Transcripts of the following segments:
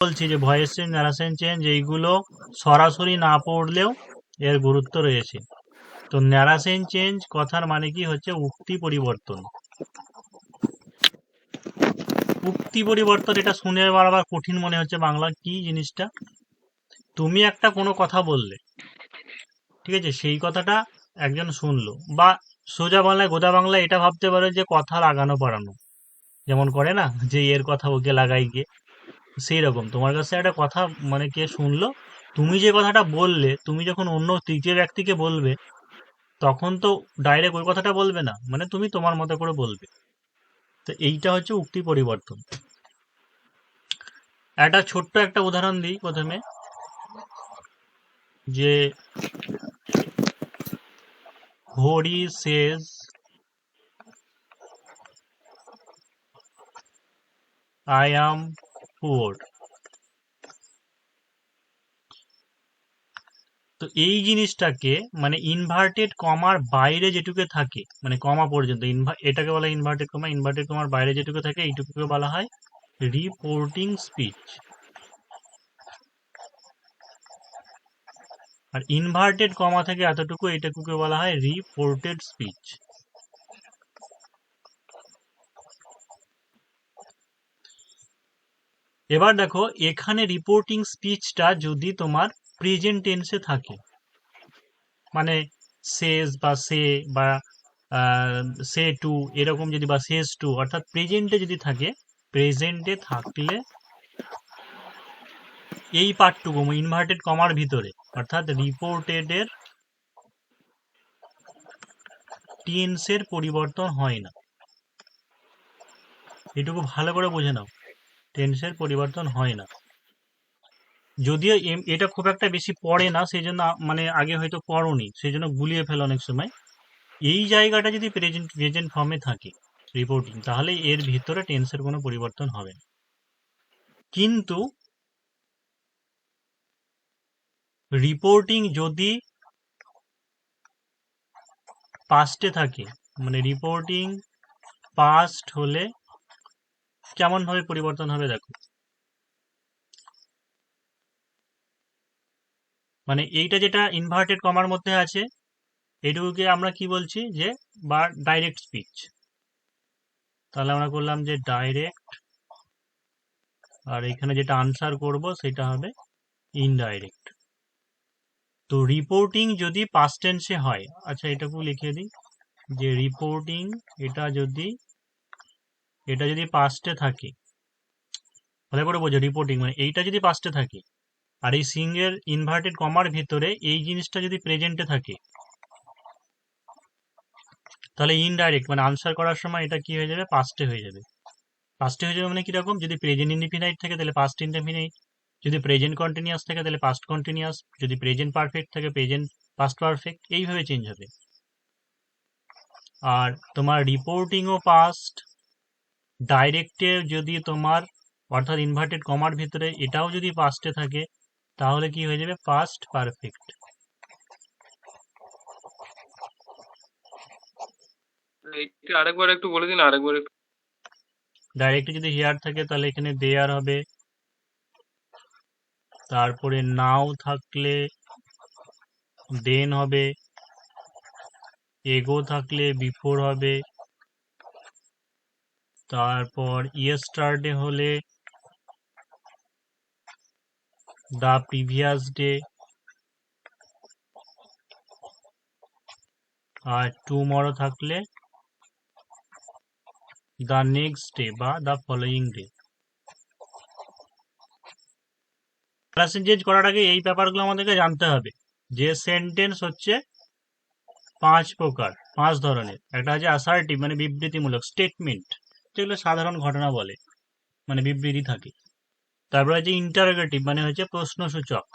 বলছি যে voice change, narration change এইগুলো সরাসরি না পড়লেও এর গুরুত্ব রয়েছে। তো ন্যারেশন চেঞ্জ কথার মানে কি হচ্ছে উক্তি পরিবর্তন। উক্তি পরিবর্তন, এটা শুনে বারবার কঠিন মনে হচ্ছে বাংলা কি জিনিসটা। তুমি একটা কোনো কথা বললে, ঠিক আছে, সেই কথাটা একজন শুনলো, বা সোজা বাংলায় গোদা বাংলায় এটা ভাবতে পারো যে কথা লাগানো পারানো, যেমন করে না যে এর কথা ওকে লাগাই গিয়ে, সেই রকম তোমার কাছে একটা কথা মানে কে শুনলো, তুমি যে কথাটা বললে, তুমি যখন অন্য তৃতীয় ব্যক্তিকে বলবে তখন তো ডাইরেক্ট ওই কথাটা বলবে না, মানে তুমি তোমার মতো করে বলবে। তো এইটা হচ্ছে উক্তি পরিবর্তন। একটা ছোট্ট একটা উদাহরণ দিই প্রথমে, যে Hari says I am poor. তো এই জিনিসটাকে মানে ইনভার্টেড কমার বাইরে যেটুকু থাকে, মানে কমা পর্যন্ত এটাকে বলা ইনভার্টেড কমা, ইনভার্টেড কমার বাইরে যেটুকু থাকে এইটুকুকে বলা হয় রিপোর্টিং স্পিচ। আর ইনভার্টেড কমা থেকে এতটুকু এটাকুকে বলা হয় রিপোর্টেড স্পিচ। এবার দেখো এখানে রিপোর্টিং স্পিচটা যদি তোমার প্রেজেন্ট টেন্সে থাকে, মানে সেজ বা সে বা সে টু এরকম যদি, বা সেজ টু, অর্থাৎ প্রেজেন্টে যদি থাকে, প্রেজেন্টে থাকলে এই পার্টটুকু ইনভার্টেড কমার ভিতরে, অর্থাৎ রিপোর্টেড এর টেন্সের পরিবর্তন হয় না। এটুকু ভালো করে বুঝে নাও, টেন্সের পরিবর্তন হয় না। যদিও এটা খুব একটা বেশি পড়ে না, সেই জন্য মানে আগে হয়তো পড়োনি, সেই জন্য গুলিয়ে ফেলো অনেক সময়। এই জায়গাটা যদি প্রেজেন্ট ফর্মে থাকে রিপোর্টিং, তাহলে এর ভিতরে টেন্সের কোনো পরিবর্তন হবে না। কিন্তু রিপোর্টিং যদি পাস্টে থাকে, মানে রিপোর্টিং পাস্ট হলে কেমন ভাবে পরিবর্তন হবে দেখো। মানে এইটা যেটা ইনভার্টেড কমার মধ্যে আছে, এইটুকুকে আমরা কি বলছি যে, বা ডাইরেক্ট স্পিচ। তাহলে আমরা করলাম যে ডাইরেক্ট, আর এখানে যেটা আনসার করব সেটা হবে ইনডাইরেক্ট। তো রিপোর্টিং যদি পাস্ট টেন্সে হয়, আচ্ছা এটাকে লিখে দিই যে রিপোর্টিং এটা যদি পাস্টে থাকে, ভালো করে বোঝো, রিপোর্টিং মানে এইটা যদি পাস্টে থাকে, আর এই সিঙ্গেল ইনভার্টেড কমার ভিতরে এই জিনিসটা যদি প্রেজেন্টে থাকে, তাহলে ইনডাইরেক্ট মানে আনসার করার সময় এটা কি হয়ে যাবে, পাস্টে হয়ে যাবে। পাস্টে হয়ে যাবে মানে কিরকম, যদি প্রেজেন্ট ইনডিফিনাইট থাকে তাহলে পাস্ট ইনডিফিনাইট, যদি প্রেজেন্ট কন্টিনিউয়াস থাকে তাহলে পাস্ট কন্টিনিউয়াস, যদি প্রেজেন্ট পারফেক্ট থাকে প্রেজেন্ট পাস্ট পারফেক্ট, এইভাবে চেঞ্জ হবে। আর তোমার রিপোর্টিংও পাস্ট, ডাইরেক্টে যদি তোমার, অর্থাৎ ইনভার্টেড কমার ভিতরে এটাও যদি পাস্টে থাকে, তাহলে কি হয়ে যাবে, পাস্ট পারফেক্ট। এইটা আরেকবার একটু বলে দিন, আরেকবার একটু। ডাইরেক্টে যদি হেয়ার থাকে তাহলে এখানে দেয়ার হবে, তারপরে নাও থাকলে দেন হবে, এগো থাকলে বিফোর হবে, তারপর ইয়েস্টারডে হলে দ্য প্রিভিয়াস ডে, আর টুমরো থাকলে দ্য নেক্সট ডে বা দ্য ফলোয়িং ডে। প্যাসেঞ্জেজ করার আগে এই ব্যাপারগুলো আমাদেরকে জানতে হবে, যে সেন্টেন্স হচ্ছে 5 প্রকার, 5 ধরনের। একটা আছে অ্যাসার্টিভ মানে বিবৃতিমূলক স্টেটমেন্ট, যেগুলো সাধারণ ঘটনা বলে, মানে বিবৃতি থাকে। তারপর আছে ইন্টারোগেটিভ মানে হচ্ছে প্রশ্নসূচক।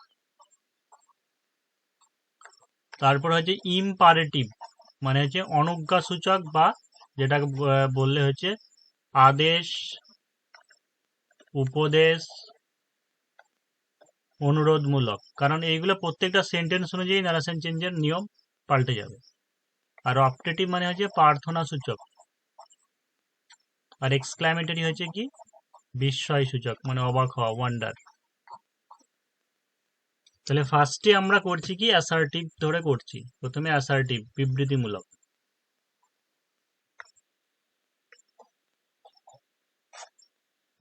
তারপর হচ্ছে ইম্পারেটিভ মানে হচ্ছে অনুজ্ঞাসূচক, বা যেটাকে বললে হচ্ছে আদেশ, উপদেশ, অনুরোধমূলক, কারণ এইগুলো প্রত্যেকটা সেন্টেন্স অনুযায়ী ন্যারেশন চেঞ্জের নিয়ম পাল্টে যাবে। আর অপটেটিভ মানে হচ্ছে প্রার্থনা সূচক। আর এক্সক্লামেটরি হচ্ছে কি, বিস্ময় সূচক, মানে অবাক হওয়া, ওয়ান্ডার। তাহলে ফার্স্টে আমরা করছি কি অ্যাসার্টিভ ধরে করছি, প্রথমে অ্যাসার্টিভ বিবৃতিমূলক।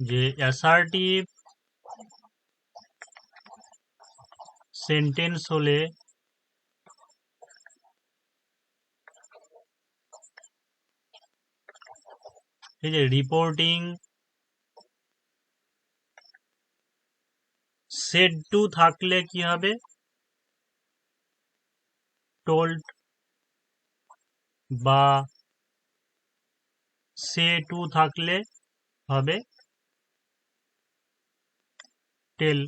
যে অ্যাসার্টিভ সেন্টেন্স হলে এই যে রিপোর্টিং সেড টু থাকলে কি হবে, টোল্ড, বা সে টু থাকলে হবে টেল,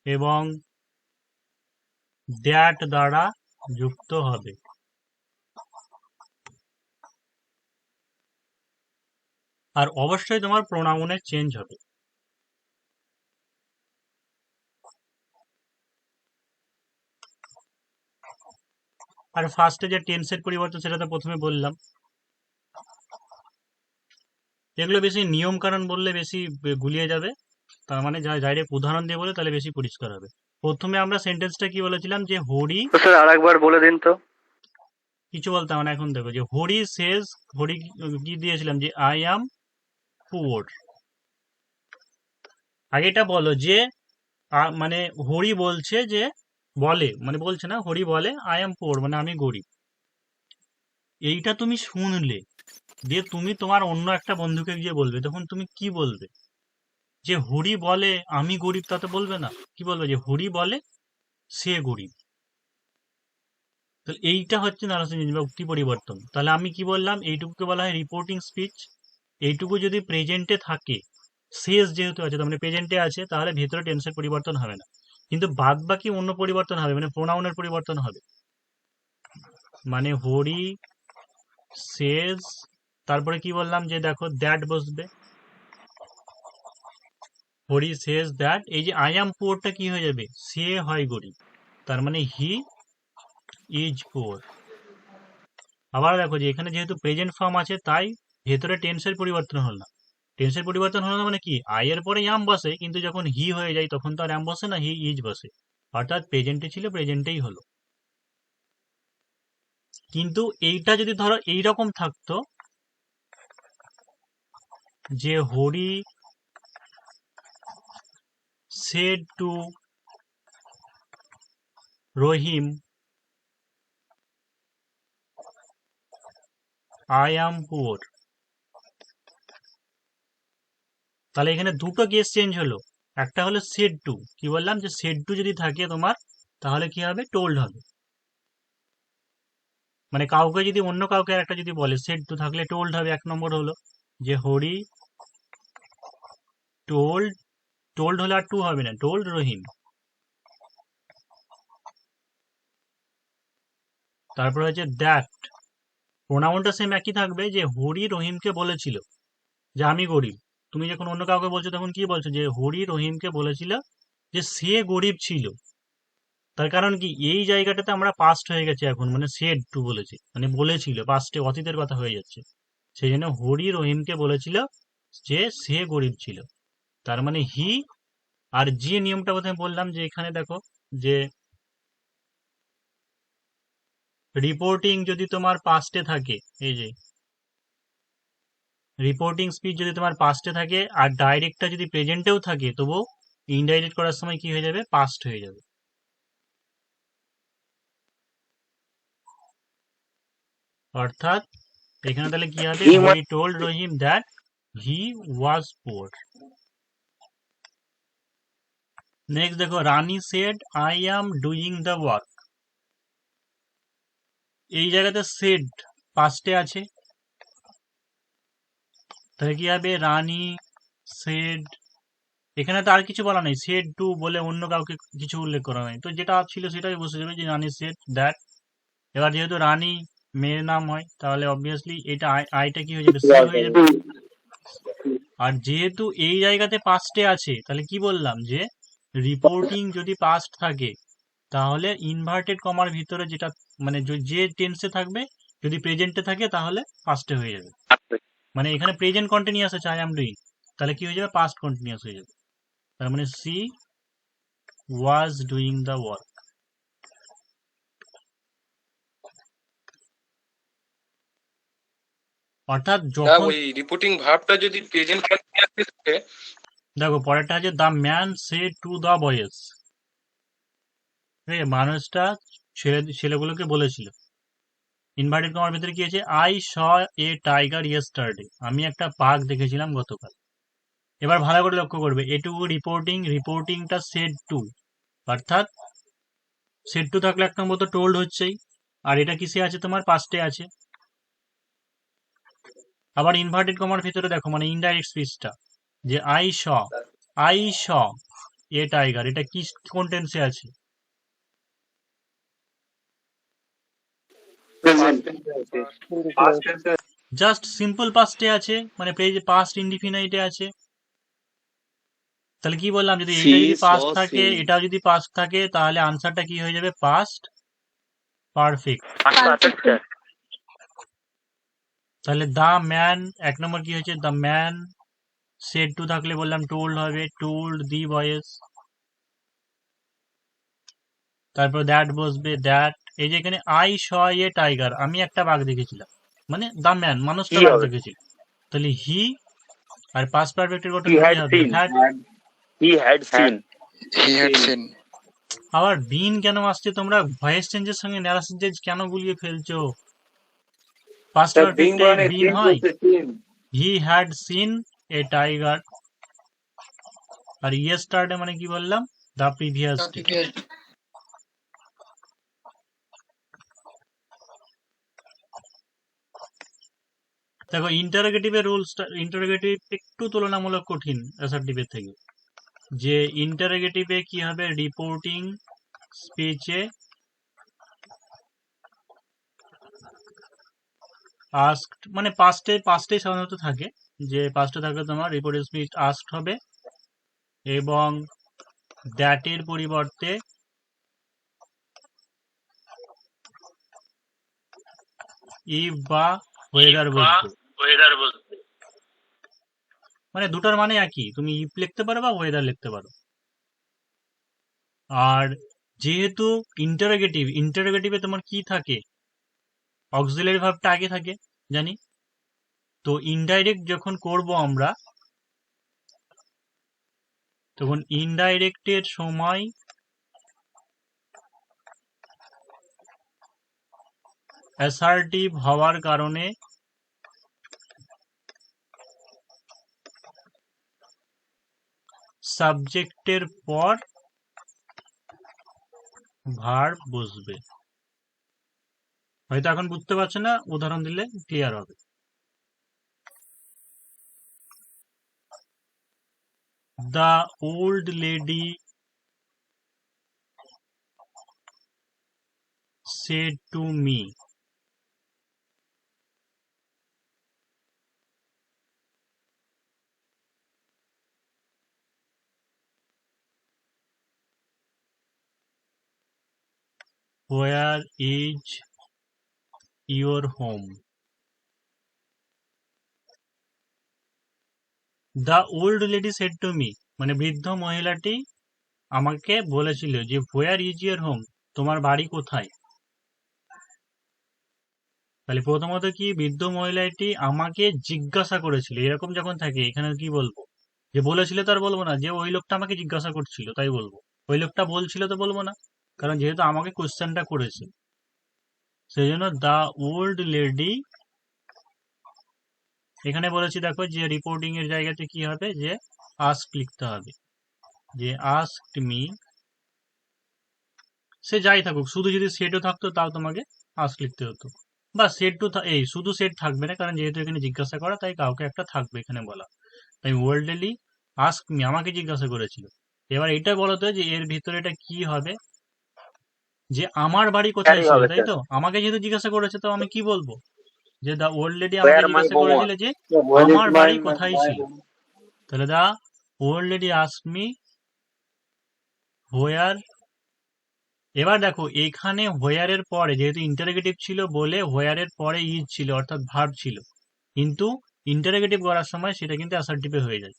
এবং দ্যাট দ্বারা যুক্ত হবে। আর অবশ্যই তোমার প্রোনাউনের চেঞ্জ হবে। আর ফার্স্টে যে টেন্সের পরিবর্তন সেটা তো প্রথমে বললাম। এগুলো বেশি নিয়ম কারণ বললে বেশি গুলিয়ে যাবে, তার মানে ডাইরেক্ট উদাহরণ দিয়ে বলে তাহলে বেশি পরিষ্কার হবে। প্রথমে আমরা সেন্টেন্সটা কি বলেছিলাম, যে হরি, স্যার আরেকবার বলে দিন তো। কিছু বলতাম না, এখন দেখো যে হরি সেজ, হরি কি দিয়েছিলাম, যে আই অ্যাম পুয়ার। আগে এটা বলো যে মানে হরি বলছে, যে বলে মানে বলছে না, হরি বলে আই অ্যাম পুয়ার মানে আমি গরিব। এইটা তুমি শুনলে, দিয়ে তুমি তোমার অন্য একটা বন্ধুকে গিয়ে বলবে, তখন তুমি কি বলবে? যে হরি বলে আমি গরিব তা তো বলবে না, কি বলবে, যে হরি বলে সে গরিব। তাহলে এইটা হচ্ছে নারেশন চেঞ্জ বা উক্তি পরিবর্তন। তাহলে আমি কি বললাম, এইটুকুকে বলা হয় রিপোর্টিং স্পিচ। এইটুকু যদি প্রেজেন্টে থাকে, শেষ যেহেতু আছে, তার মানে প্রেজেন্টে আছে, তাহলে ভেতরে টেন্সের পরিবর্তন হবে না, কিন্তু বাদ বাকি অন্য পরিবর্তন হবে, মানে প্রোনাউনের পরিবর্তন হবে। মানে হরি সেজ, তারপরে কি বললাম, যে দেখো দ্যাট বসবে, হরি সেজ দ্যাট, এই যে আই অ্যাম পুয়ারটা কি হয়ে যাবে, সে হয় গরিব, তার মানে হি ইজ পুয়ার। আবার দেখো যে এখানে যেহেতু প্রেজেন্ট ফর্ম আছে, তাই ভেতরে টেন্সের পরিবর্তন হলো না। টেন্সের পরিবর্তন হলো না মানে কি, আই এর পরে অ্যাম বসে, কিন্তু যখন হি হয়ে যায় তখন তো আর অ্যাম বসে না, হি ইজ বসে, অর্থাৎ প্রেজেন্টে ছিল প্রেজেন্টেই হলো। কিন্তু এইটা যদি ধরো এইরকম থাকতো, যে Hari said to Rahim I am poor, তাহলে এখানে দুটো কেস চেঞ্জ হলো। একটা হলো সেড টু, কি বললাম, যে সেড টু যদি থাকে তোমার, তাহলে কি হবে, টোল্ড হবে। মানে কাউকে যদি, অন্য কাউকে একটা যদি বলে, সেড টু থাকলে টোল্ড হবে। এক নম্বর হলো যে হরি টোল্ড, টোল্ড হলে আর টু হবে না, টোল্ড রহিম। তারপর হচ্ছে দ্যাট, প্রোনাউনটা সেম একই থাকবে, যে হরি রহিমকে বলেছিল যে আমি গরিব। তুমি যখন অন্য কাউকে বলছো তখন কি বলছো, যে হরি রহিমকে বলেছিল যে সে গরিব ছিল। তার কারণ কি, এই জায়গাটাতে আমরা পাস্ট হয়ে গেছে এখন, মানে সেড টু বলেছি, মানে বলেছিল, পাস্টে অতীতের কথা হয়ে যাচ্ছে। সেই জন্য হরি রহিমকে বলেছিল যে সে গরিব ছিল, তার মানে হি। আর যে নিয়মটা প্রথমে বললাম, যে এখানে দেখো যে রিপোর্টিং যদি তোমার পাস্টে থাকে, এই যে রিপোর্টিং স্পিচ যদি তোমার পাস্টে থাকে, আর ডাইরেক্টটা যদি প্রেজেন্টেও থাকে, তবু ইনডাইরেক্ট করার সময় কি হয়ে যাবে, পাস্ট হয়ে যাবে। অর্থাৎ এখানে তাহলে কি হবে, Hari told Rahim that he was poor. Next দেখো, Rani said I am doing the work. এই জায়গাতে সেড পাস্টে আছে, তাহলে কি হবে, রানী সেড, এখানে তো আর কিছু বলা নেই, সেড টু বলে অন্য কাউকে কিছু উল্লেখ করা নেই, তো যেটা ছিল সেটাই বসে যাবে, যে রানী সেড দ্যাট। এবার যেহেতু রানী মেয়ের নাম হয়, তাহলে অবভিয়াসলি এটা আইটা কি হয়ে যাবে, সি হয়ে যাবে। আর যেহেতু এই জায়গাতে পাস্টে আছে, তাহলে কি বললাম, যে রিপোর্টিং যদি পাস্ট থাকে, তাহলে ইনভার্টেড কমার ভিতরে যেটা, মানে যে টেন্সে থাকবে, যদি প্রেজেন্টে থাকে তাহলে পাস্টে হয়ে যাবে। মানে এখানে প্রেজেন্ট কন্টিনিউয়াস আছে আই অ্যাম ডুইং, তাহলে কি হয়ে যাবে, পাস্ট কন্টিনিউয়াস হয়ে যাবে। তার মানে C was doing the work. অর্থাৎ না যখন ওই রিপোর্টিং ভার্বটা যদি প্রেজেন্ট কন্টিনিউয়াসলি থাকে, দেখো পরেরটা আছে the man said to the boys. মানুষটা ছেলেগুলোকে বলেছিল। ইনভার্টেড কমার ভিতরে কি আছে, I saw a tiger yesterday, আমি একটা বাঘ দেখেছিলাম গতকাল। এবার ভালো করে লক্ষ্য করবে, এটুকু রিপোর্টিংটা সেড টু, অর্থাৎ সেড টু থাকলে এক নম্বর তো টোল্ড হচ্ছেই, আর এটা কিসে আছে তোমার পাস্টে আছে। আবার ইনভার্টেড কমার ভিতরে দেখো মানে ইনডাইরেক্ট স্পিচটা, যে আই স এ টাইগার, এটা কি কোন টেন্সে আছে? জাস্ট সিম্পল পাস্টে আছে, মানে পাস্ট ইনডিফিনাইটে আছে। তাহলে কি বললাম, যদি এইটা যদি পাস্ট থাকে এটাও যদি পাস্ট থাকে, তাহলে আনসারটা কি হয়ে যাবে, পাস্ট পারফেক্ট। তাহলে দা ম্যান এক নম্বর কি হয়েছে, দা ম্যান সেড টু থাকলে বললাম টোল্ড হবে, টোল্ড দি বয়েজ। তারপর দ্যাট বসবে, দ্যাট। এই যে এখানে আই স এ টাইগার, আমি একটা বাঘ দেখেছিলাম, মানে দা ম্যান মানুষটা বাঘ দেখেছিল, তাহলে হি। আর পাস্ট পারফেক্টের গঠন কি হবে, had. He had seen. He had seen. আবার বিন কেন আসছে, তোমরা ভয়েস চেঞ্জের সঙ্গে ন্যারেশন চেঞ্জ কেন গুলিয়ে ফেলছো? পাস্ট পারফেক্টে বিন হয়, he had seen a tiger. আর ইয়েস্টারডে মানে কি বললাম, দ্য প্রিভিয়াস ডে। দেখো ইন্টারোগেটিভের রুলসটা, ইন্টারোগেটিভ একটু তুলনামূলক কঠিন অ্যাসার্টিভের থেকে। যে ইন্টারোগেটিভে কি হবে, রিপোর্টিং স্পিচে আস্কড, মানে পাস্টে সাধারণত থাকে, যে পাস্টে থাকলে তোমার রিপোর্টিং স্পিচ আস্কড হবে, এবং দ্যাটের পরিবর্তে ইফ বা ওয়েদার বসবে। মানে দুটার মানে একই, তুমি ইফ লিখতে পারো বা ওয়েদার লিখতে পারো। আর যেহেতু ইন্টারোগেটিভে তোমার কি থাকে, অক্সিলারি ভার্বটা আগে থাকে জানি। তো ইনডাইরেক্ট যখন করব আমরা, তখন ইনডাইরেক্টের সময় অ্যাসার্টিভ হওয়ার কারণে সাবজেক্টের পর ভার্ব বসবে। হয়তো এখন বুঝতে পারছো না, উদাহরণ দিলে ক্লিয়ার হবে। The old lady said to me, where is your home? The old lady said to me, মানে বৃদ্ধ মহিলাটি আমাকে বলেছিল যে where is your home, তোমার বাড়ি কোথায়। তাহলে প্রথমত কি, বৃদ্ধ মহিলাটি আমাকে জিজ্ঞাসা করেছিল, এরকম যখন থাকে এখানে কি বলবো, যে বলেছিল তো আর বলবো না, যে ওই লোকটা আমাকে জিজ্ঞাসা করছিল তাই বলবো। ওই লোকটা বলছিল তো বলবো না, কারণ যেহেতু আমাকে কোশ্চেনটা করেছে, সেই জন্য দা ওল্ড লেডি। এখানে বলেছি দেখো, যে রিপোর্টিং এর জায়গাতে কি হবে, যে আস্ক লিখতে হবে, যে আস্কড মি। সে যাই থাকুক, শুধু যদি সেটও থাকতো তাও তোমাকে আস্ক লিখতে হতো, বা সেট টু, এই শুধু সেট থাকবে না, কারণ যেহেতু এখানে জিজ্ঞাসা করা, তাই কাউকে একটা থাকবে এখানে বলা। তাই ওল্ডলি আস্ক মি, আমাকে জিজ্ঞাসা করেছিল। এবার এটা বলতো যে এর ভিতরে এটা কি হবে, যে আমার বাড়ি কোথায় ছিল, তাই তো? আমাকে যেহেতু জিজ্ঞাসা করেছে, তো আমি কি বলবো, যে দা ওল্ড লেডি আমাকে জিজ্ঞাসা করেছিল যে আমার বাড়ি কোথায় ছিল। তাহলে the old lady ask me where. এবার দেখো এখানে হোয়ার এর পরে, যেহেতু ইন্টারোগেটিভ ছিল বলে হোয়ার এর পরে ইজ ছিল, অর্থাৎ ভার্ব ছিল, কিন্তু ইন্টারোগেটিভ করার সময় সেটা কিন্তু অ্যাসার্টিভে হয়ে যায়।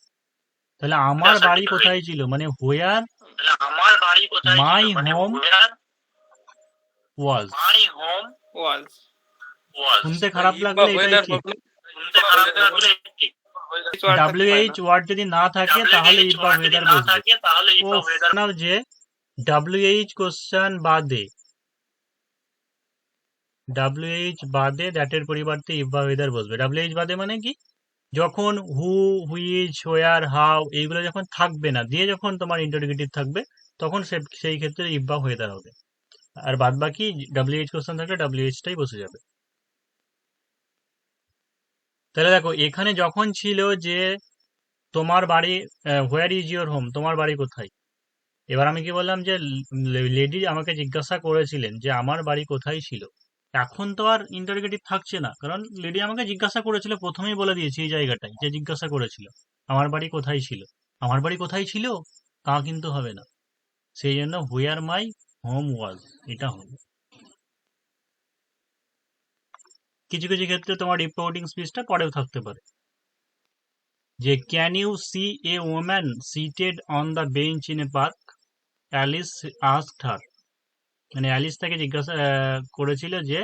তাহলে আমার বাড়ি কোথায় ছিল, মানে হোয়ার মাই হোম ওয়াজ। ওয়াজ। শুনতে খারাপ লাগলে এটাই ওয়েদার ঠিক। হবে কিছু আর থাকতে পারে WH না। ওয়ার্ড যদি না থাকে তাহলে ইফ বা ওয়েদার বসবে। ও নাও যে WH কোশ্চেন বাদে WH বাদে দ্যাটের পরিবর্তে ইফ বা ওয়েদার বসবে। WH বাদে মানে কি, যখন হু, হুইচ, হোয়ার, হাউ এইগুলো যখন থাকবে না, দিয়ে যখন তোমার ইন্টারোগেটিভ থাকবে তখন সেই ক্ষেত্রে ইফ বা ওয়েদার হবে। আর বাদ বাকি WH কোশ্চেন থাকলে WH টাই বসে যাবে। তাহলে দেখো এখানে যখন ছিল যে তোমার বাড়ি, হোয়ার ইজ ইউর হোম, তোমার বাড়ি কোথায়, এবার আমি কি বললাম যে লেডি আমাকে জিজ্ঞাসা করেছিলেন যে আমার বাড়ি কোথায় ছিল। এখন তো আর ইন্টারোগেটিভ থাকছে না, কারণ লেডি আমাকে জিজ্ঞাসা করেছিল, প্রথমেই বলে দিয়েছি এই জায়গাটায় যে জিজ্ঞাসা করেছিল আমার বাড়ি কোথায় ছিল। আমার বাড়ি কোথায় ছিল তা কিন্তু হবে না, সেই জন্য হুয়ার মাই হোম ওয়াজ এটা হবে। কিছু কিছু ক্ষেত্রে তোমার রিপোর্টিং স্পিচটা পরেও থাকতে পারে, যে can you see a woman seated on the bench in a park, Alice asked her. মানে অ্যালিস তাকে জিজ্ঞাসা করেছিল যে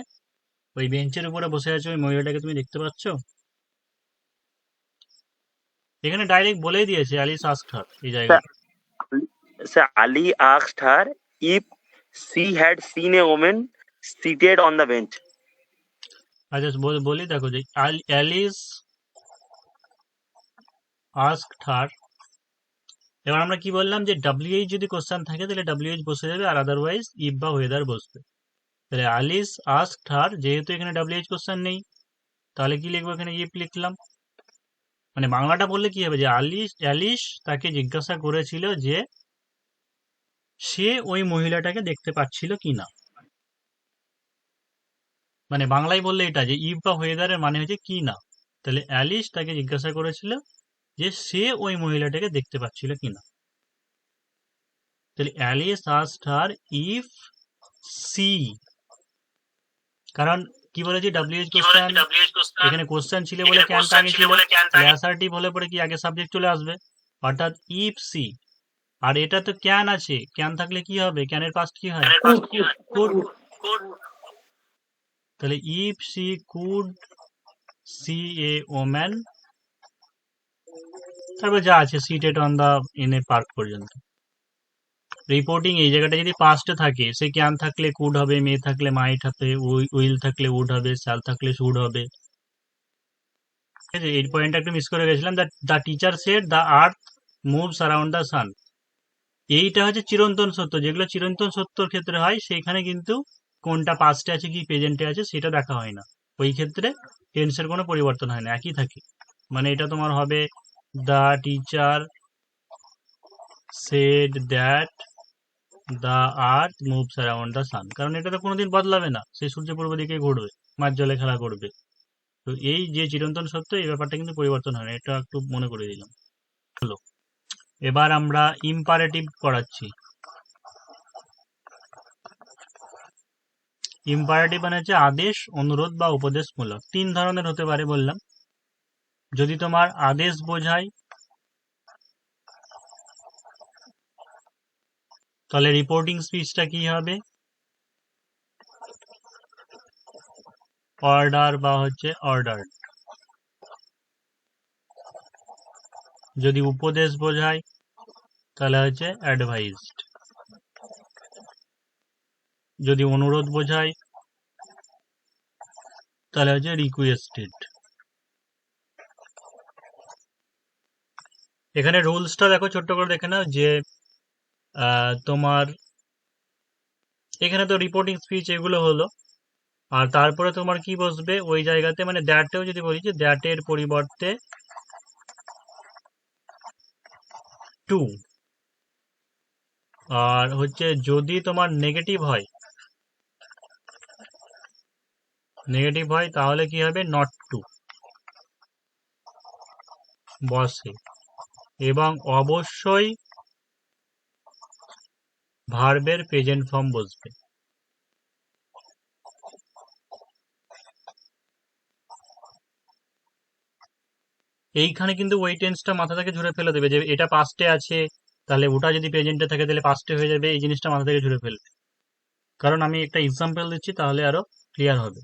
ওই বেঞ্চের উপরে বসে আছে ওই মহিলাটাকে তুমি দেখতে পাচ্ছ। এখানে ডাইরেক্ট বলেই দিয়েছে অ্যালিস আস্কড হার এই Sir, জায়গাটা। Ali asked her if she had seen a woman seated on the bench. আচ্ছা বলি, দেখো যে অ্যালিস আস্কড হার, এবার আমরা কি বললাম যে WH যদি কোশ্চেন থাকে তাহলে WH বসে যাবে, আর আদারওয়াইজ ইফ বা ওয়েদার বসবে। তাহলে অ্যালিস আস্কড হার, যেহেতু এখানে WH কোশ্চেন নেই তাহলে কি লিখবো, এখানে ইফ লিখলাম। মানে বাংলাটা বললে কি হবে, যে অ্যালিস তাকে জিজ্ঞাসা করেছিল যে সে ওই মহিলাটাকে দেখতে পাচ্ছিল কিনা। মানে বাংলায় বললে এটা যে ইফ বা ওয়েদারের মানে হচ্ছে কি না। তাহলে অ্যালিস তাকে জিজ্ঞাসা করেছিল যে সে ওই মহিলাটাকে দেখতে পাচ্ছিল কিনা। তাহলে Alice asked her if she, কারণ কি বলেছি WH কোশ্চেন, এখানে কোশ্চেন ছিল বলে ক্যানটা আগে ছিল, অ্যাসার্টিভ হলে পরে কি আগে সাবজেক্ট চলে আসবে, অর্থাৎ ইফ সি। আর এটা তো ক্যান আছে, ক্যান থাকলে কি হবে, ক্যানের পাস্ট কি হয়, কুড। তাহলে if she could see a woman, তারপর যা আছে seated on the in a park পর্যন্ত। রিপোর্টিং এই জায়গাটা যদি পাস্টে থাকে, সে ক্যান থাকলে কুড হবে, মে থাকলে মাইট হবে, উইল থাকলে উড হবে, শ্যাল থাকলে শুড হবে। ঠিক আছে, এই পয়েন্টটা একটু মিস করে গেছিলাম। The teacher said the earth moves around the sun. এইটা হচ্ছে চিরন্তন সত্য, যেগুলো চিরন্তন সত্যর ক্ষেত্রে হয় সেইখানে কিন্তু কোনটা পাস্টে আছে কি প্রেজেন্টে আছে সেটা দেখা হয় না, ওই ক্ষেত্রে টেন্সের কোনো পরিবর্তন হয় না, একই থাকে। মানে এটা তোমার হবে the teacher said that the earth moves around the sun, কারণ এটা তো কোনোদিন বদলাবে না, সেই সূর্য পূর্ব দিকে ঘুরবে, মাঝ জলে খেলা করবে। তো এই যে চিরন্তন সত্য, এই ব্যাপারটা কিন্তু পরিবর্তন হয় না, এটা একটু মনে করে দিলাম। হলো, এবার আমরা ইম্পারেটিভ পড়াচ্ছি। ইম্পারেটিভ মানে হচ্ছে আদেশ, অনুরোধ বা উপদেশমূলক। তিন ধরনের হতে পারে বললাম। যদি তোমার আদেশ বোঝায় তাহলে রিপোর্টিং স্পিচটা কি হবে, অর্ডার বা হচ্ছে অর্ডার্ড। যদি উপদেশ বোঝায় তাহলে হচ্ছে অ্যাডভাইসড। যদি অনুরোধ বোঝায় তাহলে হচ্ছে রিকোয়েস্টেড। এখানে রুলসটা দেখো, ছোট্ট করে দেখে নাও যে তোমার এখানে তো রিপোর্টিং স্পিচ এগুলো হলো, আর তারপরে তোমার কি বসবে ওই জায়গাতে, মানে দ্যাটেও যদি বলি যে দ্যাটের পরিবর্তে টু, আর হচ্ছে যদি তোমার নেগেটিভ হয় তাহলে কি হবে, নট টু বসে, এবং অবশ্যই ভার্বের প্রেজেন্ট ফর্ম বসবে। এইখানে কিন্তু ওই টেন্সটা মাথা থেকে ঝরে ফেলে দেবে যে এটা পাস্টে আছে, তাহলে ওটা যদি প্রেজেন্টে থাকে তাহলে পাস্টে হয়ে যাবে, এই জিনিসটা মাথা থেকে ঝুড়ে ফেলবে। কারণ আমি একটা এক্সাম্পল দিচ্ছি, তাহলে আরো ক্লিয়ার হবে।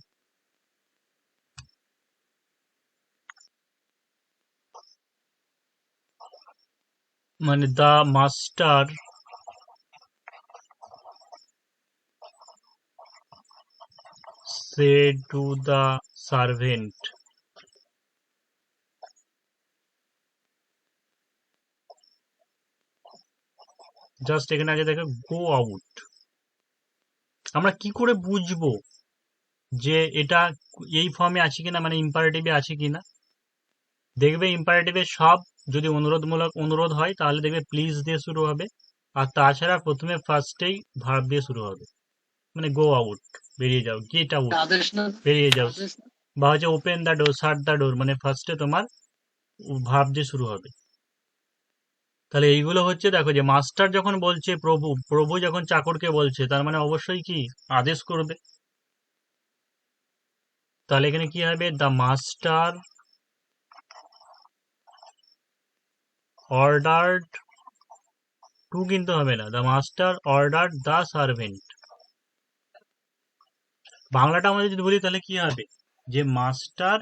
মানে the master said to the servant, just এখানে আগে দেখো গো আউট। আমরা কি করে বুঝবো যে এটা এই ফর্মে আছে কিনা, মানে ইম্পারেটিভে আছে কিনা? দেখবে ইম্পারেটিভে সব যদি অনুরোধমূলক অনুরোধ হয় তাহলে দেখবে প্লিজ দিয়ে শুরু হবে, আর তাছাড়া প্রথমে ফার্স্টেই ভার্ব দিয়ে শুরু হবে। মানে গো আউট, বেরিয়ে যাও, গেট আউট, বেরিয়ে যাও, বা হচ্ছে open the door, shut the door, মানে ফার্স্টে তোমার ভার্ব দিয়ে শুরু হবে। তাহলে এইগুলো হচ্ছে, দেখো যে মাস্টার যখন বলছে প্রভু, প্রভু যখন চাকরকে বলছে, তার মানে অবশ্যই কি আদেশ করবে। তাহলে এখানে কি হবে, দ্য মাস্টার অর্ডার্ড, টু কিন্তু হবে না, the master ordered the servant. বাংলাটা আমরা যদি বলি তাহলে কি হবে, যে মাস্টার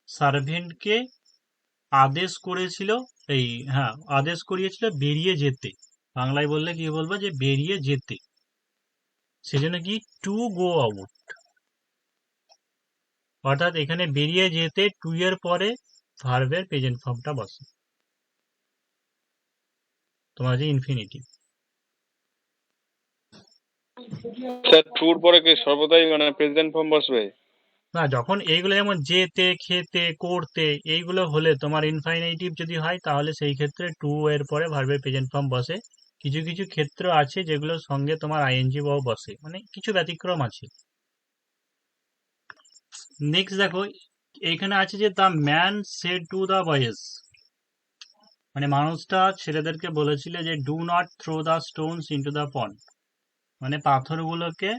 সার্ভেন্টকে আদেশ করেছিল, এই হ্যাঁ আদেশ করিয়েছিল বেরিয়ে যেতে। বাংলায় বললে কি বলবো, যে বেরিয়ে যেতে। সেজন্য কি টু গো আউট, অর্থাৎ এখানে বেরিয়ে যেতে টু এর পরে ভার্বের প্রেজেন্ট ফর্মটা বসে, তোমার যে ইনফিনিটিভ। স্যার টুর পরে কি সর্বদাই মানে প্রেজেন্ট ফর্ম বসবে? না, যখন এইগুলো যেমন যেতে, খেতে, করতে, এইগুলো হলে তোমার ইনফিনিটিভ যদি হয় তাহলে সেই ক্ষেত্রে টু এর পরে ভার্বের প্রেজেন্ট ফর্ম বসে। কিছু কিছু ক্ষেত্র আছে যেগুলোর সঙ্গে তোমার আইএনজি ভার্ব বসে, মানে কিছু ব্যতিক্রম আছে। নেক্সট দেখো, এইখানে আছে যে the man said to the boys, মানে মানুষটা ছেলেদেরকে বলেছিল যে do not throw the stones into the pond, মানে পাথরগুলোকে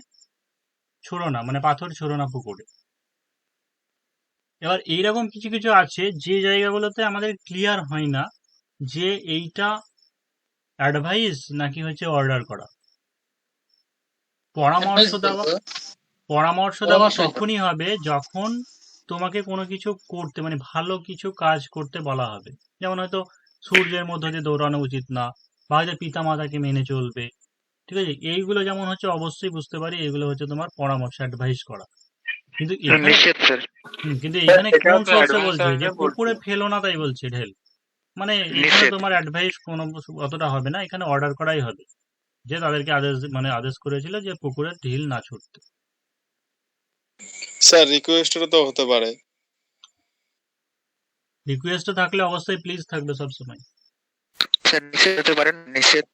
ছুঁড়ো না, মানে পাথর ছুঁড়ো না পুকুরে। এবার এইরকম কিছু কিছু আছে যে জায়গাগুলোতে আমাদের ক্লিয়ার হয় না যে এইটা অ্যাডভাইস নাকি হচ্ছে অর্ডার করা। পরামর্শ দেওয়া, পরামর্শ দেওয়া তখনই হবে যখন তোমাকে কোনো কিছু করতে, মানে ভালো কিছু কাজ করতে বলা হবে। যেমন হয়তো সূর্যের মধ্য দিয়ে দৌড়ানো উচিত না, বা হয়তো পিতা মাতাকে মেনে চলবে, ঠিক আছে, এইগুলো যেমন হচ্ছে অবশ্যই বুঝতে পারি এগুলো হচ্ছে তোমার পরামর্শ, অ্যাডভাইস করা। কিন্তু এখানে নিষেধ স্যার। কিন্তু এখানে এটাও কোন তো সোর্সে advice বলছে যে এ পুকুরে বলছে। ফেলো না, তাই বলছে ঢেল, মানে এখানে নিষেধ। তোমার অ্যাডভাইস কোনো অতটা হবে না, এখানে অর্ডার করাই হবে, যে তাদেরকে আদেশ, মানে আদেশ করেছিল যে পুকুরে ঢিল না ছুটতে। স্যার রিকোয়েস্টও তো হতে পারে। রিকোয়েস্ট থাকলে অবশ্যই প্লিজ থাকবে সবসময়। স্যার নিষেধ হতে পারে, নিষেধ।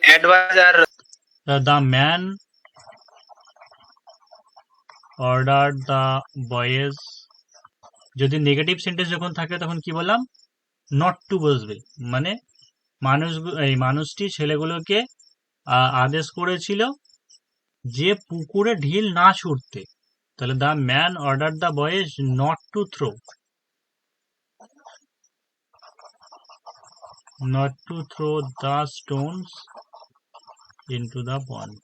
Advice are the man order the boys, যদি নেগেটিভ সেন্টেন্স যখন থাকে তখন কি বললাম, নট টু বসবে, মানে মানুষ, এই মানুষটি ছেলেগুলোকে আদেশ করেছিল যে পুকুরে ঢিল না ছুটতে। তাহলে the man order the boys not to throw, not to throw the stones into the pond.